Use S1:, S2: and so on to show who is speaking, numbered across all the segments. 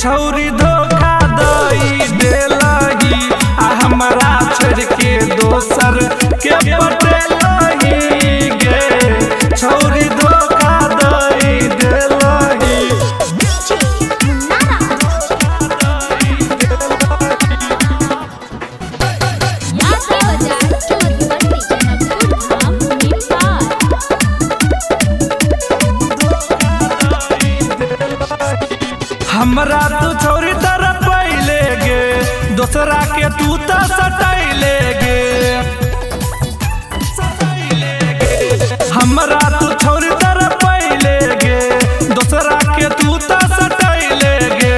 S1: छौरी धोखा दई देलही आ हमरा छोड़ के दोसर के पटेलही गे छौरी धोखा दई देलही। हमरा तू छौरी तरफ पहले गे दोसरा के तू तो सटैले गे हमरा तू छौरी तरफ पहले गे दोसरा के तू तो सटैले गे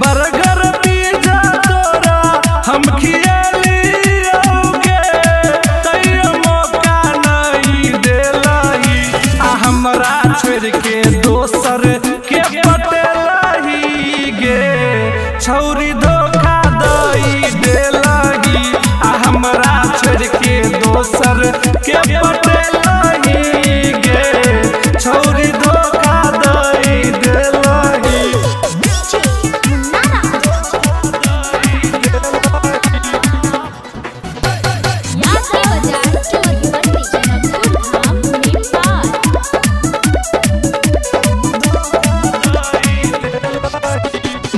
S1: बर्गर पिज्जा तोरा हम खियलियोगे तैयो मौका नहीं देलही आ हमरा छोड़ के दोसर के पटेलही गे छौरी धोखा दई देलही आ हमरा छोड़ के दोसर के पटेलही गे छौरी धोखा दई देलही।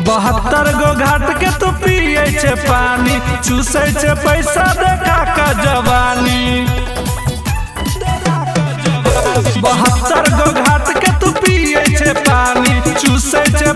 S1: बहत्तर गो घाट के तू पिए छे पानी चूसे छे पैसा देखा का जवानी। बहत्तर गो घाट के तू पिए छे पानी चूसे छे